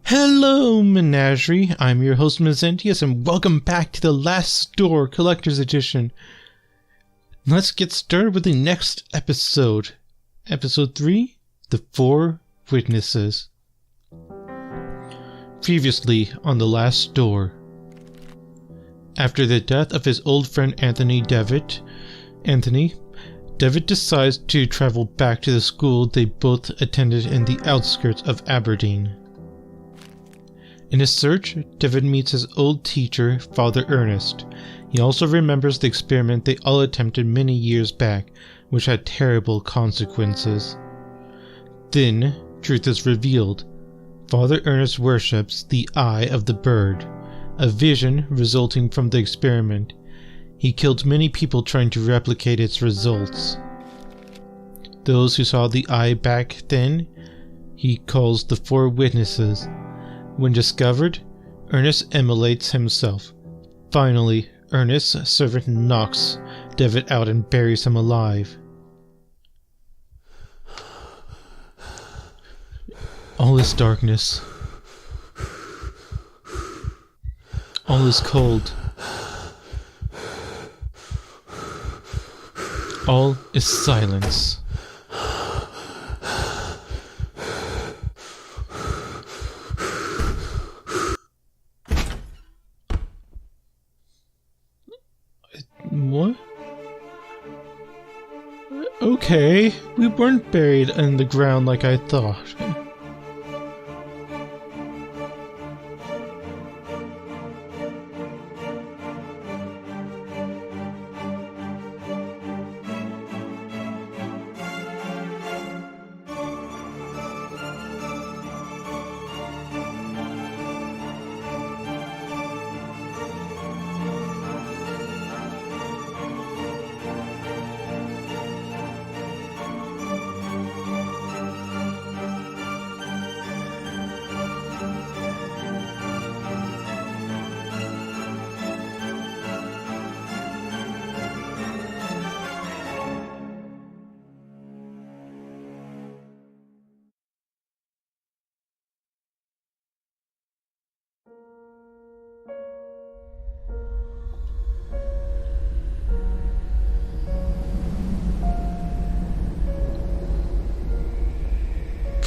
Hello, Menagerie. I'm your host, Mezentius, and welcome back to the Last Door Collector's Edition. Let's get started with the next episode. Episode 3, The Four Witnesses. Previously on The Last Door. After the death of his old friend Devitt decides to travel back to the school they both attended in the outskirts of Aberdeen. In his search, David meets his old teacher, Father Ernest. He also remembers the experiment they all attempted many years back, which had terrible consequences. Then, truth is revealed. Father Ernest worships the Eye of the Bird, a vision resulting from the experiment. He killed many people trying to replicate its results. Those who saw the eye back then, he calls the Four Witnesses. When discovered, Ernest immolates himself. Finally, Ernest's servant knocks David out and buries him alive. All is darkness. All is cold. All is silence. What? Okay, we weren't buried in the ground like I thought.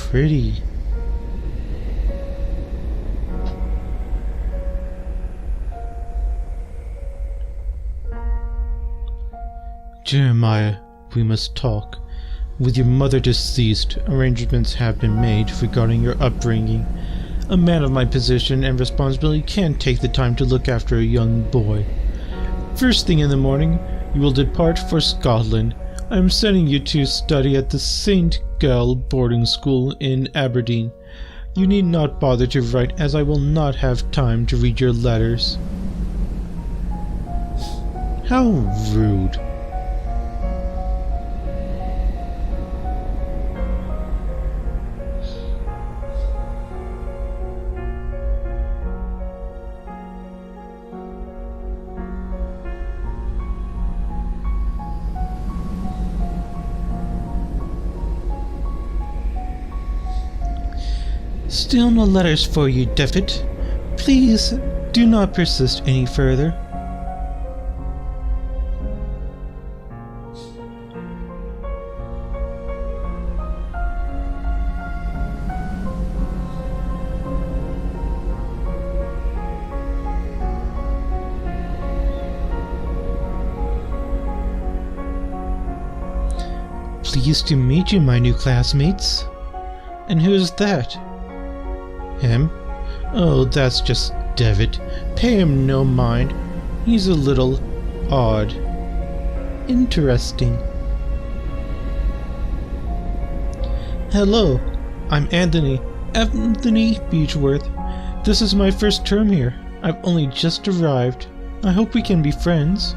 Pretty. Jeremiah, we must talk. With your mother deceased, arrangements have been made regarding your upbringing. A man of my position and responsibility can't take the time to look after a young boy. First thing in the morning, you will depart for Scotland. I am sending you to study at the St. Gall boarding school in Aberdeen. You need not bother to write, as I will not have time to read your letters. How rude. Still no letters for you, David. Please, do not persist any further. Pleased to meet you, my new classmates. And who's that? Him? Oh, that's just David. Pay him no mind. He's a little odd. Interesting. Hello, I'm Anthony Beechworth. This is my first term here. I've only just arrived. I hope we can be friends.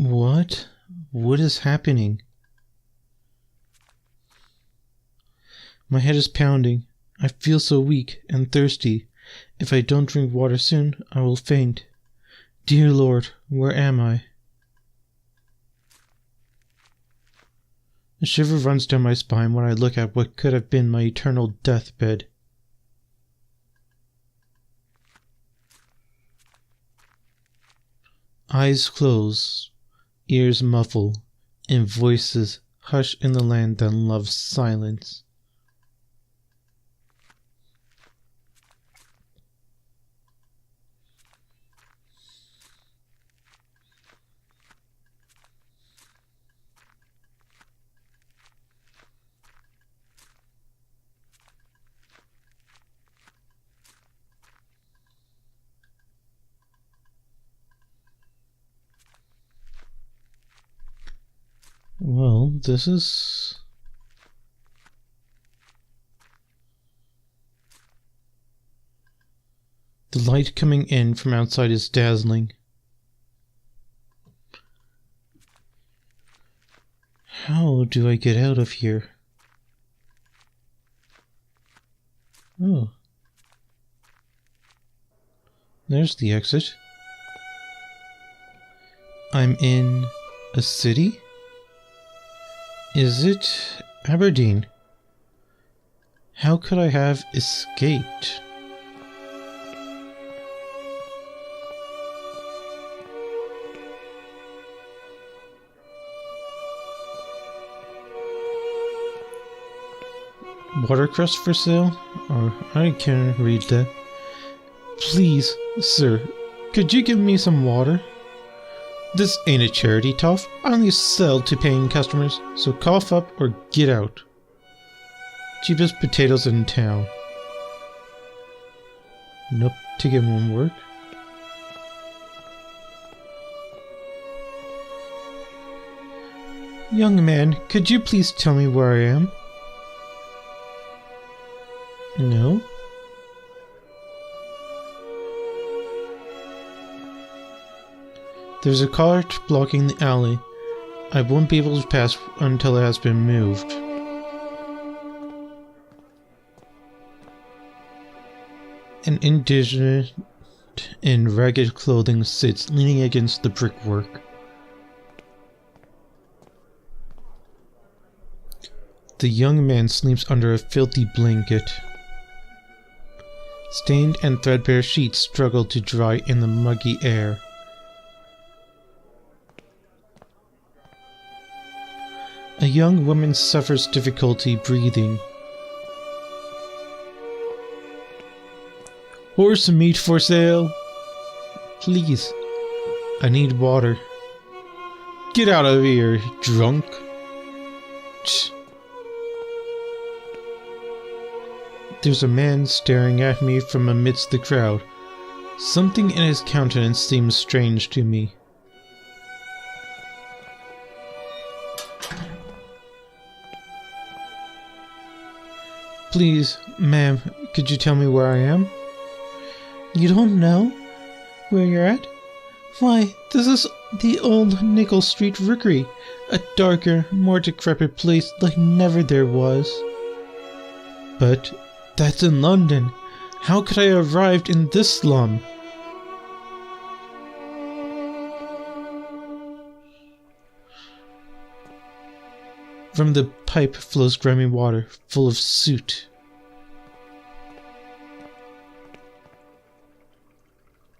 What? What is happening? My head is pounding. I feel so weak and thirsty. If I don't drink water soon, I will faint. Dear Lord, where am I? A shiver runs down my spine when I look at what could have been my eternal deathbed. Eyes close, ears muffle, and voices hush in the land that loves silence. Well, this is... The light coming in from outside is dazzling. How do I get out of here? Oh. There's the exit. I'm in a city? Is it Aberdeen? How could I have escaped? Watercress for sale? Or I can't read that. Please, sir, could you give me some water? This ain't a charity, tough. I only sell to paying customers, so cough up or get out. Cheapest potatoes in town. Nope, ticket won't work. Young man, could you please tell me where I am? No? There's a cart blocking the alley. I won't be able to pass until it has been moved. An indigent in ragged clothing sits leaning against the brickwork. The young man sleeps under a filthy blanket. Stained and threadbare sheets struggle to dry in the muggy air. A young woman suffers difficulty breathing. Horse meat for sale? Please, I need water. Get out of here, drunk. Tch. There's a man staring at me from amidst the crowd. Something in his countenance seems strange to me. Please, ma'am, could you tell me where I am? You don't know where you're at? Why, this is the old Nickel Street Rookery, a darker, more decrepit place like never there was. But that's in London. How could I have arrived in this slum? From the pipe flows grimy water, full of soot.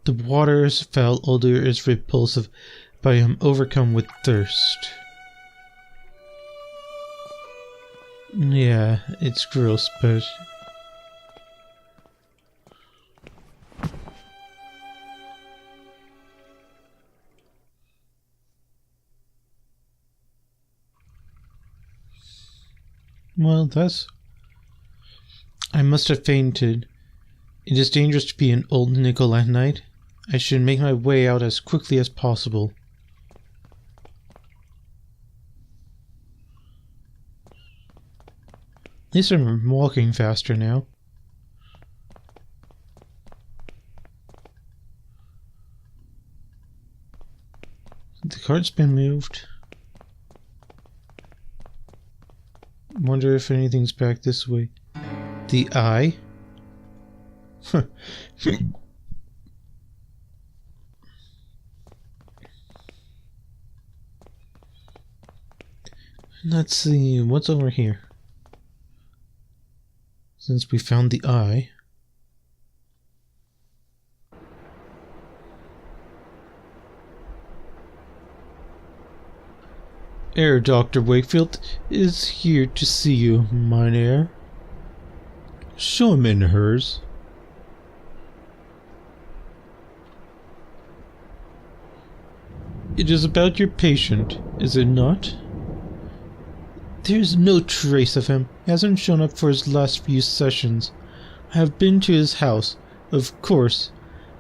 The water's foul odor is repulsive, but I am overcome with thirst. Yeah, it's gross, but... Well, that's... I must have fainted. It is dangerous to be an old nickel at night. I should make my way out as quickly as possible. At least I'm walking faster now. The cart's been moved. Wonder if anything's back this way. The eye? Let's see, what's over here? Since we found the eye. Herr Dr. Wakefield is here to see you, Mynheer. Show him in hers. It is about your patient, is it not? There's no trace of him. He hasn't shown up for his last few sessions. I have been to his house, of course.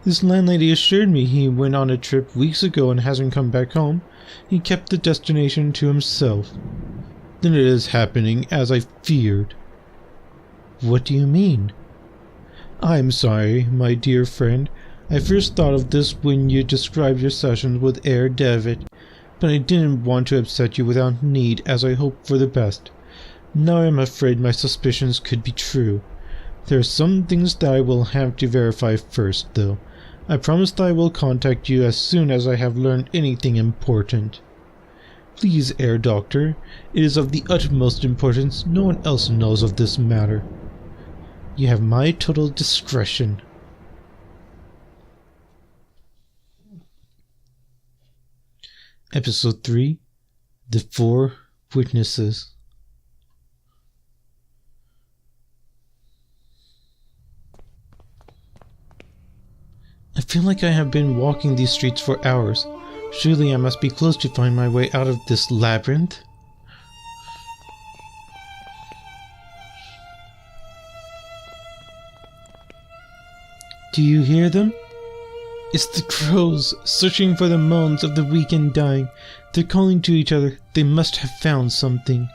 His landlady assured me he went on a trip weeks ago and hasn't come back home. He kept the destination to himself. Then it is happening as I feared. What do you mean? I'm sorry, my dear friend. I first thought of this when you described your sessions with Herr David, but I didn't want to upset you without need, as I hoped for the best. Now I am afraid my suspicions could be true. There are some things that I will have to verify first, though. I promise that I will contact you as soon as I have learned anything important. Please, Herr Doctor, it is of the utmost importance. No one else knows of this matter. You have my total discretion. Episode 3: The Four Witnesses. I feel like I have been walking these streets for hours. Surely I must be close to find my way out of this labyrinth. Do you hear them? It's the crows, searching for the moans of the weak and dying. They're calling to each other. They must have found something.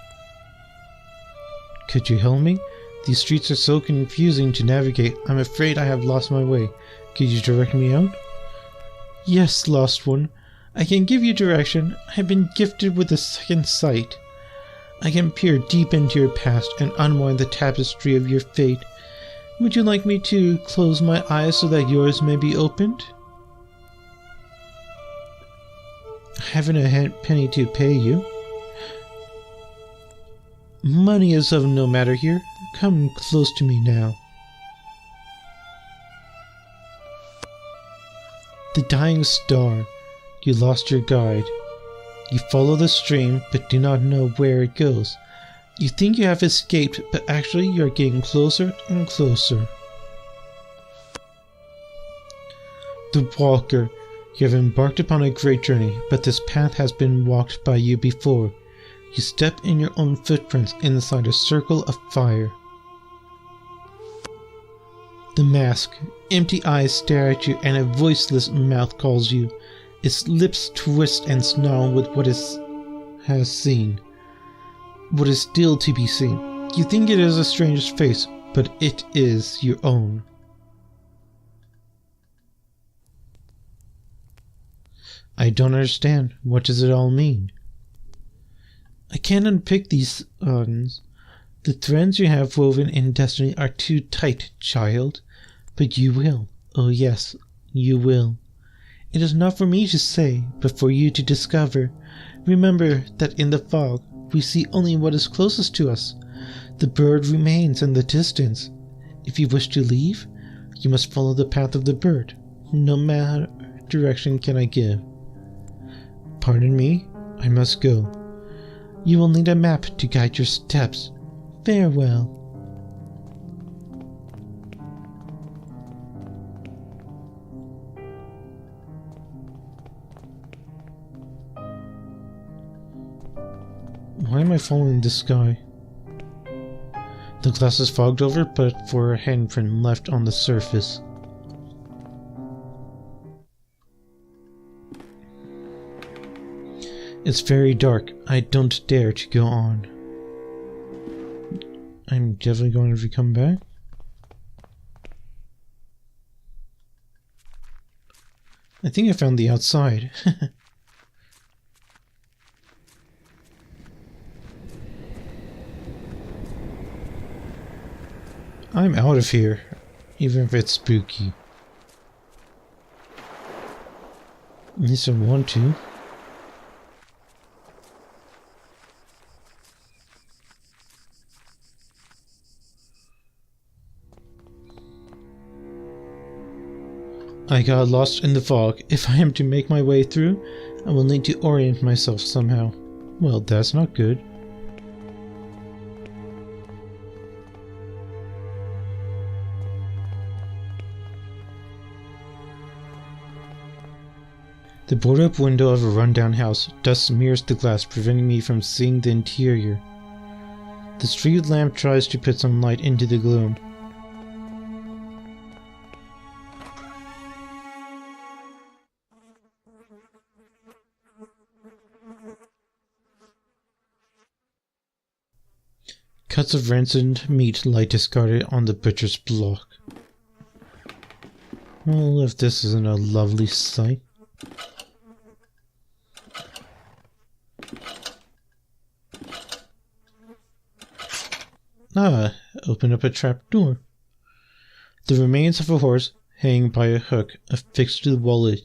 Could you help me? These streets are so confusing to navigate. I'm afraid I have lost my way. Could you direct me out? Yes, lost one. I can give you direction. I have been gifted with a second sight. I can peer deep into your past and unwind the tapestry of your fate. Would you like me to close my eyes so that yours may be opened? I haven't a penny to pay you. Money is of no matter here. Come close to me now. The dying star. You lost your guide. You follow the stream, but do not know where it goes. You think you have escaped, but actually you are getting closer and closer. The Walker. You have embarked upon a great journey, but this path has been walked by you before. You step in your own footprints inside a circle of fire. The Mask. Empty eyes stare at you and a voiceless mouth calls you. Its lips twist and snarl with what it has seen. What is still to be seen. You think it is a stranger's face, but it is your own. I don't understand. What does it all mean? I can't unpick these ends. The threads you have woven in destiny are too tight, child. But you will. Oh yes, you will. It is not for me to say, but for you to discover. Remember that in the fog, we see only what is closest to us. The bird remains in the distance. If you wish to leave, you must follow the path of the bird. No matter direction can I give. Pardon me, I must go. You will need a map to guide your steps. Farewell. Why am I following this guy? The glass is fogged over, but for a handprint left on the surface. It's very dark. I don't dare to go on. I'm definitely going to come back. I think I found the outside. I'm out of here, even if it's spooky. At least I want to. I got lost in the fog. If I am to make my way through, I will need to orient myself somehow. Well, that's not good. The boarded-up window of a rundown house. Dust smears the glass, preventing me from seeing the interior. The street lamp tries to put some light into the gloom. Cuts of rancid meat lie discarded on the butcher's block. Well, if this isn't a lovely sight. Open up a trap door. The remains of a horse hanging by a hook affixed to the wallet,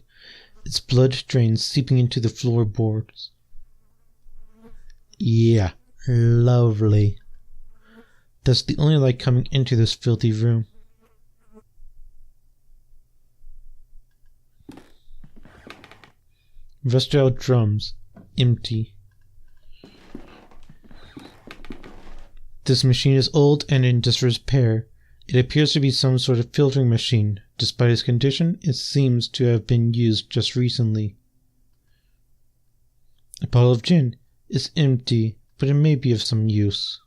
its blood drains seeping into the floorboards. Yeah, lovely. That's the only light coming into this filthy room. Rusted out drums, empty. This machine is old and in disrepair. It appears to be some sort of filtering machine. Despite its condition, it seems to have been used just recently. A bottle of gin is empty, but it may be of some use.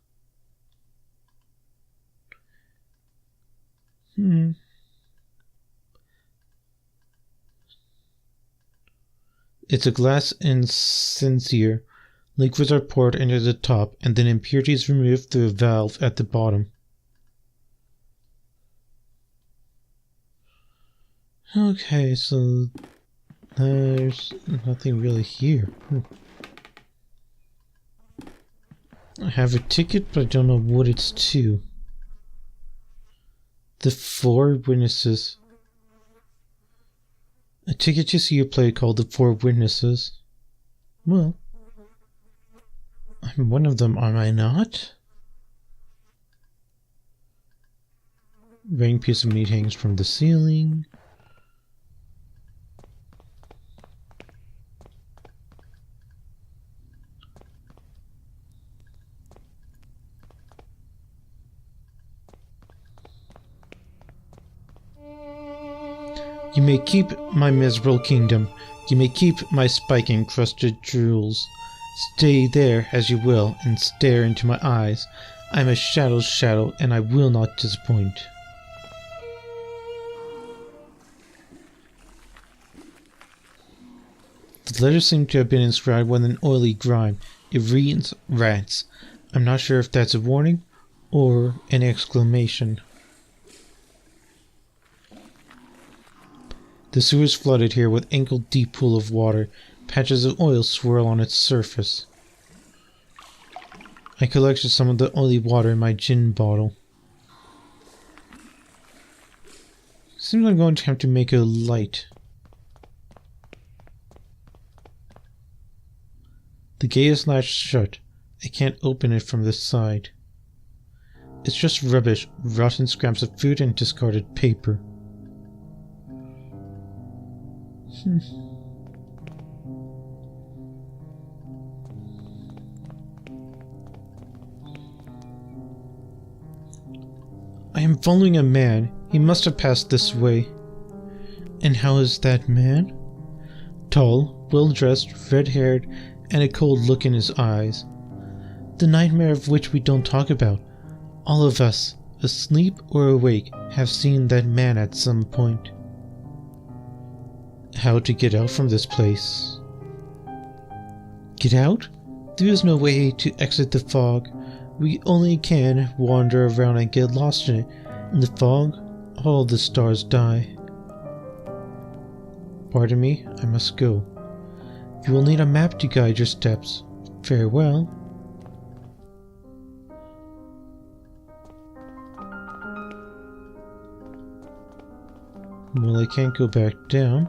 It's a glass incensier. Liquids are poured into the top and then impurities removed through a valve at the bottom. Okay, so there's nothing really here. I have a ticket, but I don't know what it's to. The 4 witnesses. A ticket to see a play called The 4 Witnesses. Well, I'm one of them, am I not? Ring piece of meat hangs from the ceiling. You may keep my miserable kingdom. You may keep my spike-encrusted jewels. Stay there as you will, and stare into my eyes. I am a shadow's shadow, and I will not disappoint. The letters seem to have been inscribed with an oily grime. It reads, "Rats." I'm not sure if that's a warning, or an exclamation. The sewer's flooded here with ankle-deep pool of water. Patches of oil swirl on its surface. I collected some of the oily water in my gin bottle. Seems I'm going to have to make a light. The gate is latched shut. I can't open it from this side. It's just rubbish, rotten scraps of food and discarded paper. I am following a man. He must have passed this way. And how is that man? Tall, well-dressed, red-haired, and a cold look in his eyes. The nightmare of which we don't talk about. All of us, asleep or awake, have seen that man at some point. How to get out from this place? Get out? There is no way to exit the fog. We only can wander around and get lost in it. In the fog, all the stars die. Pardon me, I must go. You will need a map to guide your steps. Farewell. Well, I can't go back down.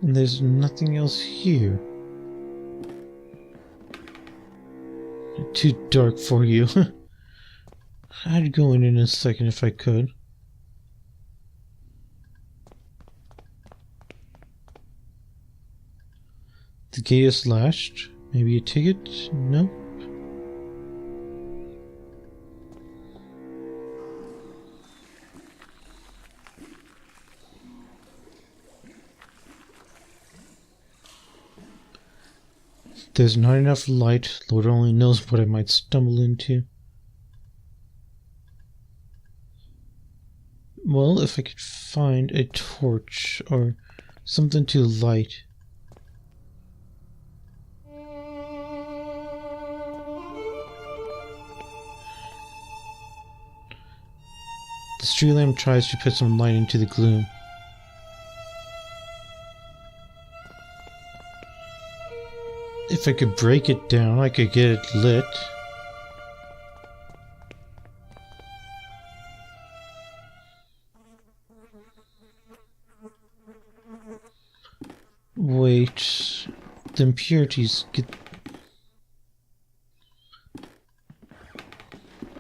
And there's nothing else here. Too dark for you. I'd go in a second if I could. The gate is lashed. Maybe a ticket? No. There's not enough light. Lord only knows what I might stumble into. Well, if I could find a torch or something to light. The street lamp tries to put some light into the gloom. If I could break it down, I could get it lit. Wait, the impurities get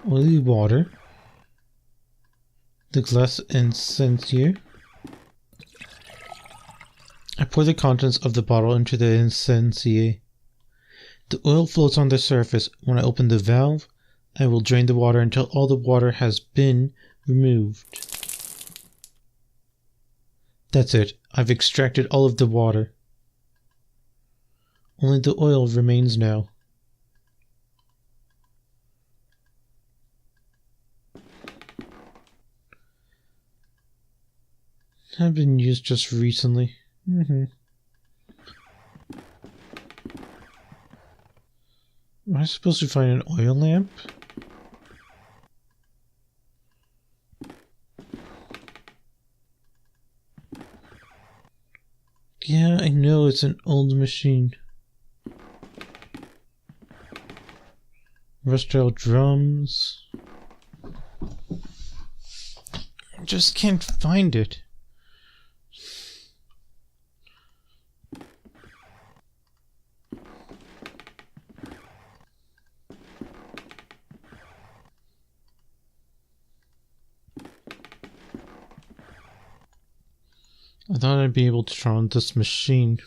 oily water. The glass incendiary. I pour the contents of the bottle into the incendiary. The oil floats on the surface. When I open the valve, I will drain the water until all the water has been removed. That's it. I've extracted all of the water. Only the oil remains now. Have been used just recently. Am I supposed to find an oil lamp? Yeah, I know it's an old machine. Rusted out drums. Just can't find it. I thought I'd be able to turn on this machine.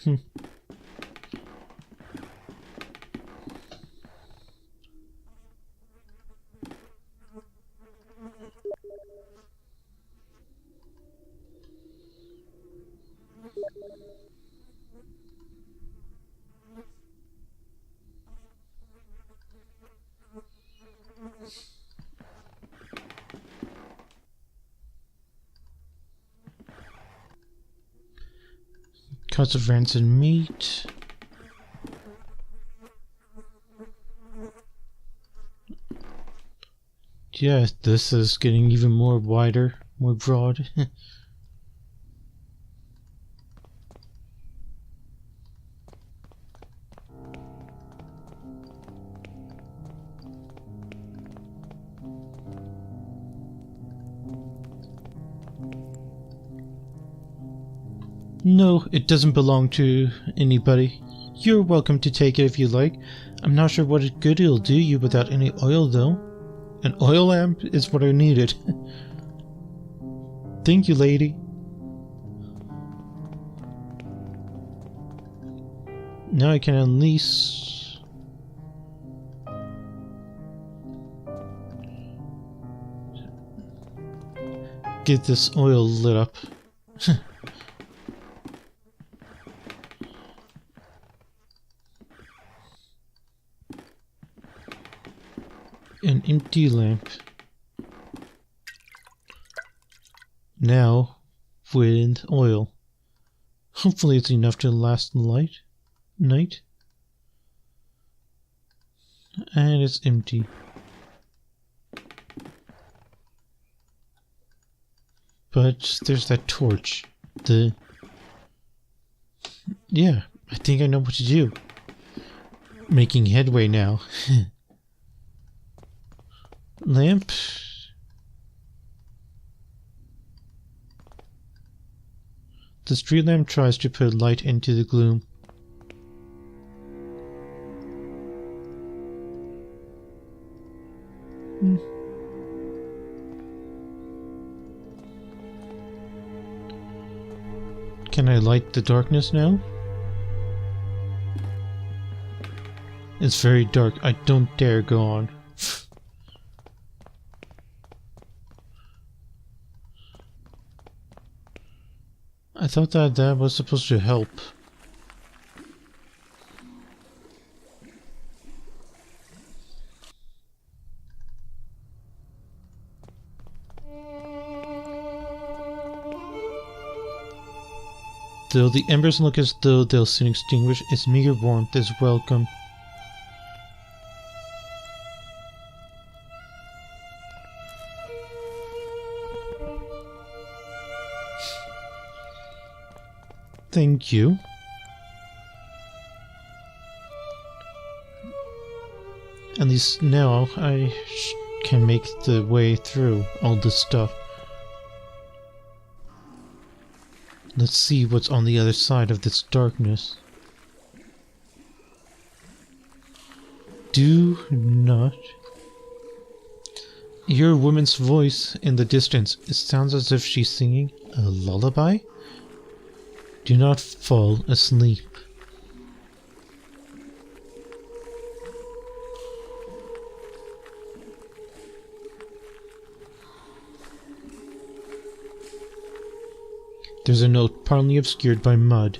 Cuts of rancid meat. Yeah, this is getting even more wider, more broad. No, it doesn't belong to anybody. You're welcome to take it if you like. I'm not sure what good it'll do you without any oil, though. An oil lamp is what I needed. Thank you, lady. Now I can unleash... get this oil lit up. An empty lamp. Now with oil. Hopefully it's enough to last the night. And it's empty. But there's that torch. Yeah, I think I know what to do. Making headway now. Lamp. The street lamp tries to put light into the gloom. Can I light the darkness now? It's very dark. I don't dare go on. I thought that was supposed to help. Though the embers look as though they'll soon extinguish, its meager warmth is welcome. Thank you. At least now I can make the way through all this stuff. Let's see what's on the other side of this darkness. Do not hear a woman's voice in the distance. It sounds as if she's singing a lullaby. Do not fall asleep. There's a note partly obscured by mud.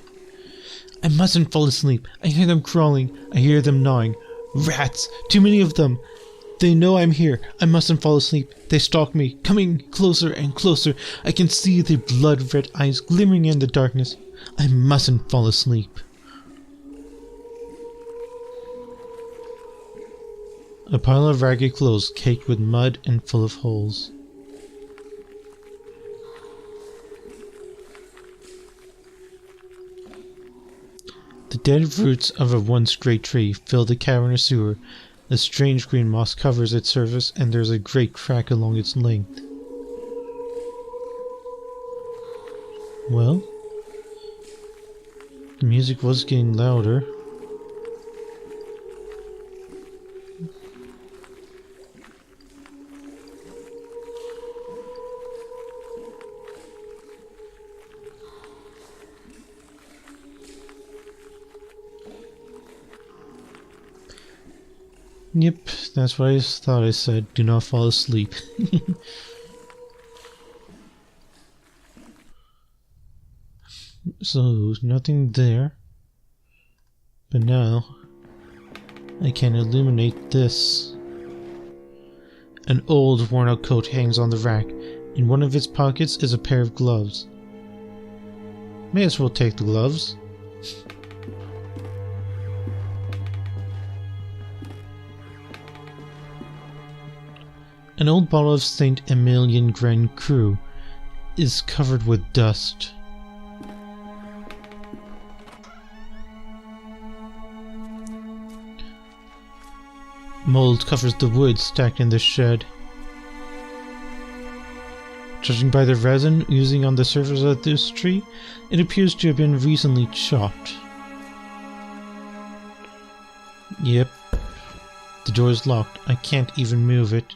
I mustn't fall asleep. I hear them crawling. I hear them gnawing. Rats! Too many of them! They know I'm here. I mustn't fall asleep. They stalk me, coming closer and closer. I can see their blood-red eyes glimmering in the darkness. I mustn't fall asleep. A pile of ragged clothes caked with mud and full of holes. The dead roots of a once great tree fill the cavernous sewer. A strange green moss covers its surface, and there's a great crack along its length. Well, the music was getting louder. Yep, that's what I thought I said. Do not fall asleep. So, nothing there. But now, I can illuminate this. An old, worn-out coat hangs on the rack. In one of its pockets is a pair of gloves. May as well take the gloves. An old bottle of St. Emilion Grand Cru is covered with dust. Mold covers the wood stacked in the shed. Judging by the resin oozing on the surface of this tree, it appears to have been recently chopped. Yep. The door is locked. I can't even move it.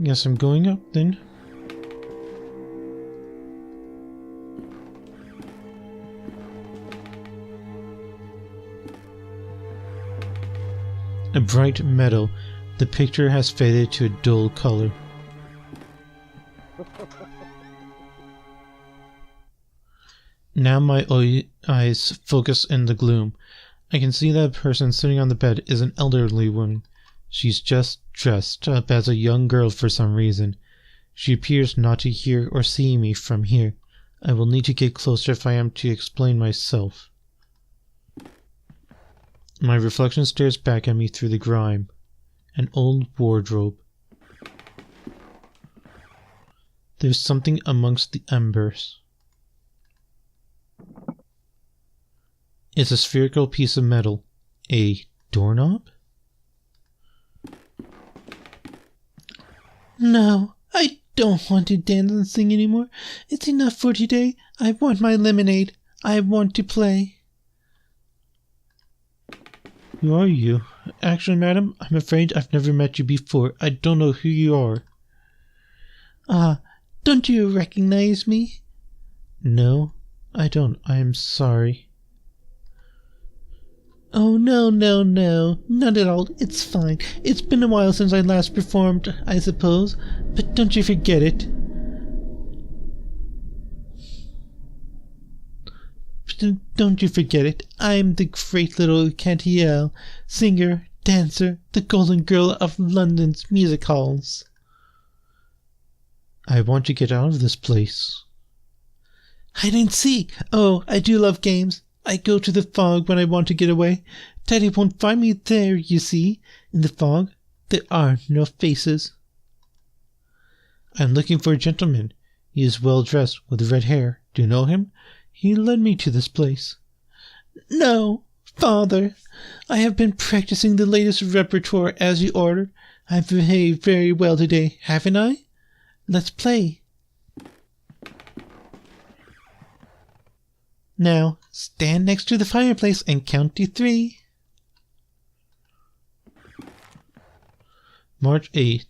Guess I'm going up then. A bright meadow. The picture has faded to a dull color. Now my eyes focus in the gloom. I can see that person sitting on the bed is an elderly woman. She's just dressed up as a young girl for some reason. She appears not to hear or see me from here. I will need to get closer if I am to explain myself. My reflection stares back at me through the grime. An old wardrobe. There's something amongst the embers. It's a spherical piece of metal. A doorknob? No, I don't want to dance and sing anymore. It's enough for today. I want my lemonade. I want to play. Who are you? Actually, madam, I'm afraid I've never met you before. I don't know who you are. Don't you recognize me? No, I don't. I am sorry. Oh, no, not at all. It's fine. It's been a while since I last performed, I suppose, but don't you forget it. Don't you forget it. I'm the great little Cantielle, singer, dancer, the golden girl of London's music halls. I want to get out of this place. Hide and seek. Oh, I do love games. I go to the fog when I want to get away. Daddy won't find me there, you see. In the fog, there are no faces. I'm looking for a gentleman. He is well dressed with red hair. Do you know him? He led me to this place. No, Father. I have been practicing the latest repertoire as you ordered. I've behaved very well today, haven't I? Let's play. Now, stand next to the fireplace and count to 3. March 8th,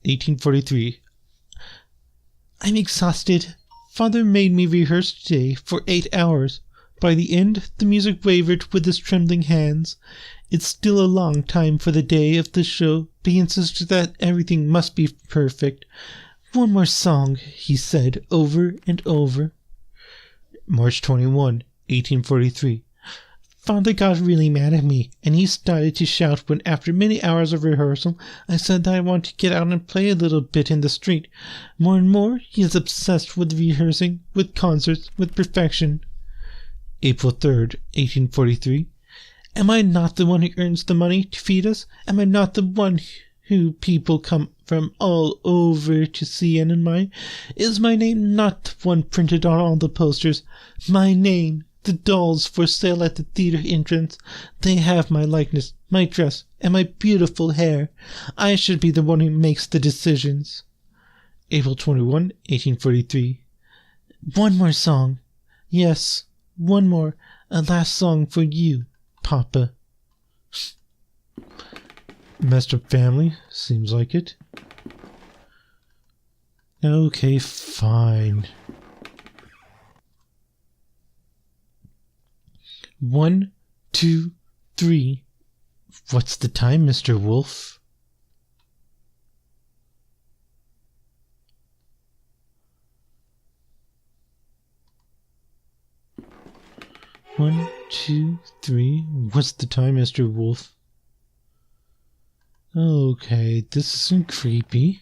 1843. I'm exhausted. Father made me rehearse today for 8 hours. By the end, the music wavered with his trembling hands. It's still a long time for the day of the show, but he insisted that everything must be perfect. One more song, he said, over and over. March 21, 1843. Father got really mad at me, and he started to shout when, after many hours of rehearsal, I said that I want to get out and play a little bit in the street. More and more, he is obsessed with rehearsing, with concerts, with perfection. April 3rd, 1843. Am I not the one who earns the money to feed us? Am I not the one who people come from all over to see and admire? Is my name not the one printed on all the posters? My name, the dolls for sale at the theater entrance. They have my likeness, my dress, and my beautiful hair. I should be the one who makes the decisions. April 21, 1843. One more song. Yes, one more. A last song for you, Papa. Messed up family, seems like it. Okay, fine. 1, 2, 3. What's the time, Mr. Wolf? One, 2, 3. What's the time, Mr. Wolf? Okay, this isn't creepy.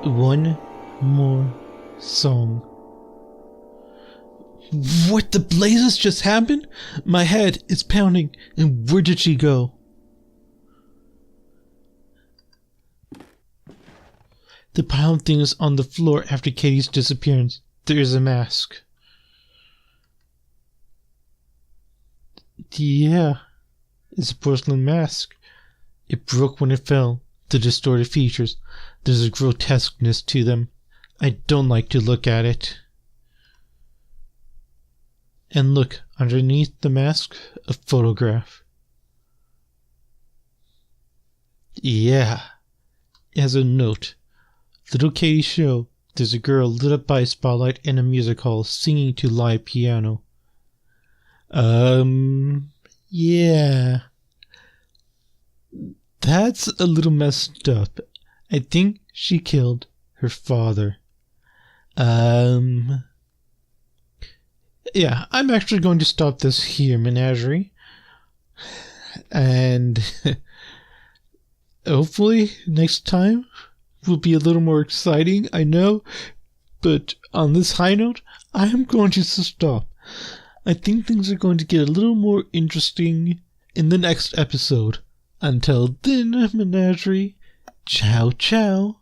One more song. What the blazes just happened? My head is pounding, and where did she go? The pile of things on the floor after Katie's disappearance. There is a mask. Yeah, it's a porcelain mask. It broke when it fell. The distorted features. There's a grotesqueness to them. I don't like to look at it. And look, underneath the mask, a photograph. Yeah, it has a note. Little Katie show. There's a girl lit up by a spotlight in a music hall singing to live piano. Yeah. That's a little messed up. I think she killed her father. Yeah, I'm actually going to stop this here, Menagerie. And hopefully next time will be a little more exciting, I know. But on this high note, I am going to stop. I think things are going to get a little more interesting in the next episode. Until then, Menagerie, ciao ciao.